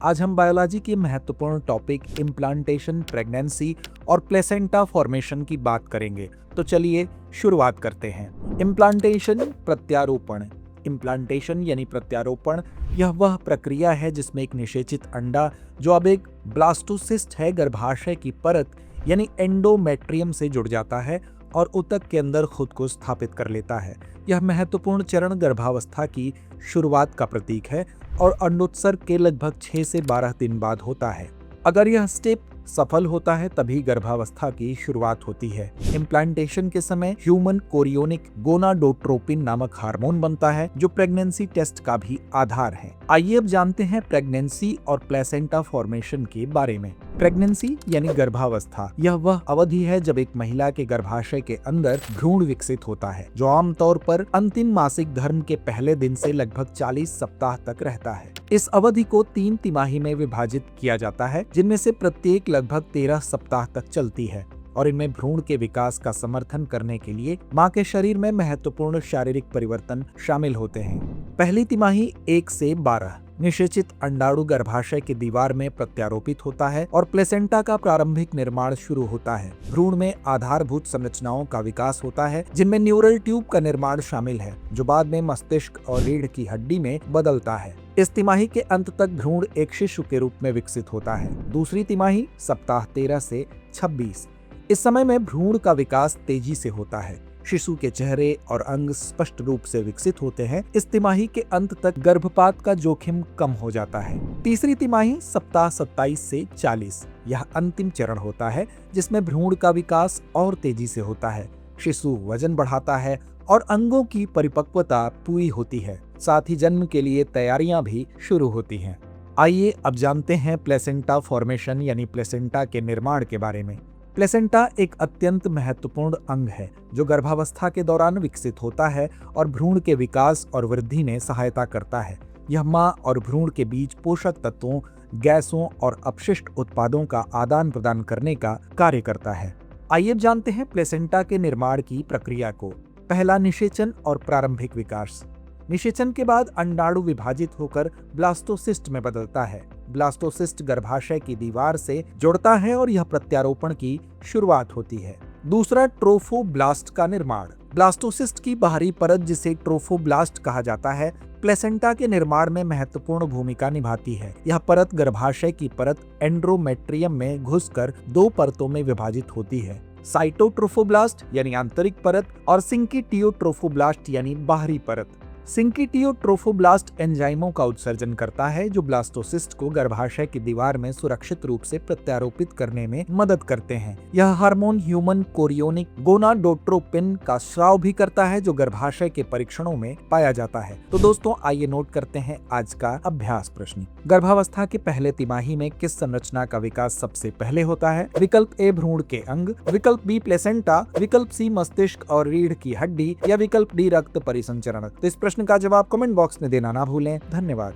आज हम बायोलॉजी के महत्वपूर्ण टॉपिक इम्प्लांटेशन, प्रेगनेंसी और प्लेसेंटा फॉर्मेशन की बात करेंगे। तो चलिए शुरुआत करते हैं। इम्प्लांटेशन, प्रत्यारोपण। इम्प्लांटेशन यानी प्रत्यारोपण, यह वह प्रक्रिया है जिसमें एक निषेचित अंडा, जो अब एक ब्लास्टोसिस्ट है, गर्भाशय की परत यानी एंडोमेट्रियम से जुड़ जाता है और ऊतक के अंदर खुद को स्थापित कर लेता है। यह महत्वपूर्ण चरण गर्भावस्था की शुरुआत का प्रतीक है और अंडोत्सर्ग के लगभग 6 से 12 दिन बाद होता है। अगर यह स्टेप सफल होता है तभी गर्भावस्था की शुरुआत होती है। इम्प्लांटेशन के समय ह्यूमन कोरियोनिक गोनाडोट्रोपिन नामक हार्मोन बनता है, जो प्रेगनेंसी टेस्ट का भी आधार है। आइए अब जानते हैं प्रेगनेंसी और प्लेसेंटा फॉर्मेशन के बारे में। प्रेगनेंसी यानी गर्भावस्था, यह वह अवधि है जब एक महिला के गर्भाशय के अंदर भ्रूण विकसित होता है, जो आमतौर पर अंतिम मासिक धर्म के पहले दिन से लगभग 40 सप्ताह तक रहता है। इस अवधि को 3 तिमाही में विभाजित किया जाता है, जिनमें से प्रत्येक लगभग 13 सप्ताह तक चलती है और इनमें भ्रूण के विकास का समर्थन करने के लिए मां के शरीर में महत्वपूर्ण शारीरिक परिवर्तन शामिल होते हैं। पहली तिमाही 1 से 12 निषेचित अंडाणु गर्भाशय की दीवार में प्रत्यारोपित होता है और प्लेसेंटा का प्रारंभिक निर्माण शुरू होता है। भ्रूण में आधारभूत संरचनाओं का विकास होता है, जिनमें न्यूरल ट्यूब का निर्माण शामिल है, जो बाद में मस्तिष्क और रीढ़ की हड्डी में बदलता है। इस तिमाही के अंत तक भ्रूण एक शिशु के रूप में विकसित होता है। दूसरी तिमाही सप्ताह 13 से 26। इस समय में भ्रूण का विकास तेजी से होता है। शिशु के चेहरे और अंग स्पष्ट रूप से विकसित होते हैं। इस तिमाही के अंत तक गर्भपात का जोखिम कम हो जाता है। तीसरी तिमाही सप्ताह 27 से 40। यह अंतिम चरण होता है, जिसमें भ्रूण का विकास और तेजी से होता है। शिशु वजन बढ़ाता है और अंगों की परिपक्वता पूरी होती है। साथ ही जन्म के लिए तैयारियां भी शुरू होती हैं। आइए अब जानते हैं प्लेसेंटा फॉर्मेशन यानी प्लेसेंटा के निर्माण के बारे में। प्लेसेंटा एक अत्यंत महत्वपूर्ण अंग है, जो गर्भावस्था के दौरान विकसित होता है और भ्रूण के विकास और वृद्धि में सहायता करता है। यह मां और भ्रूण के बीच पोषक तत्वों, गैसों और अपशिष्ट उत्पादों का आदान प्रदान करने का कार्य करता है। आइए जानते हैं प्लेसेंटा के निर्माण की प्रक्रिया को। पहला, निषेचन और प्रारंभिक विकास। निषेचन के बाद अंडाणु विभाजित होकर ब्लास्टोसिस्ट में बदलता है। ब्लास्टोसिस्ट गर्भाशय की दीवार से जुड़ता है और यह प्रत्यारोपण की शुरुआत होती है। दूसरा, ट्रोफोब्लास्ट का निर्माण। ब्लास्टोसिस्ट की बाहरी परत, जिसे ट्रोफोब्लास्ट कहा जाता है, प्लेसेंटा के निर्माण में महत्वपूर्ण भूमिका निभाती है। यह परत गर्भाशय की परत एंडोमेट्रियम में घुसकर 2 परतों में विभाजित होती है, साइटोट्रोफोब्लास्ट यानी आंतरिक परत और सिंकिटियोट्रोफोब्लास्ट यानी बाहरी परत। सिंकिटियोट्रोफोब्लास्ट एंजाइमों का उत्सर्जन करता है, जो ब्लास्टोसिस्ट को गर्भाशय की दीवार में सुरक्षित रूप से प्रत्यारोपित करने में मदद करते हैं। यह हार्मोन ह्यूमन कोरियोनिक गोनाडोट्रोपिन का स्राव भी करता है, जो गर्भाशय के परीक्षणों में पाया जाता है। तो दोस्तों, आइए नोट करते हैं आज का अभ्यास प्रश्न। गर्भावस्था के पहले तिमाही में किस संरचना का विकास सबसे पहले होता है? विकल्प ए, भ्रूण के अंग, विकल्प बी, प्लेसेंटा, विकल्प सी, मस्तिष्क और रीढ़ की हड्डी या विकल्प डी, रक्त परिसंचरण। तो इस प्रश्न का जवाब कमेंट बॉक्स में देना ना भूलें। धन्यवाद।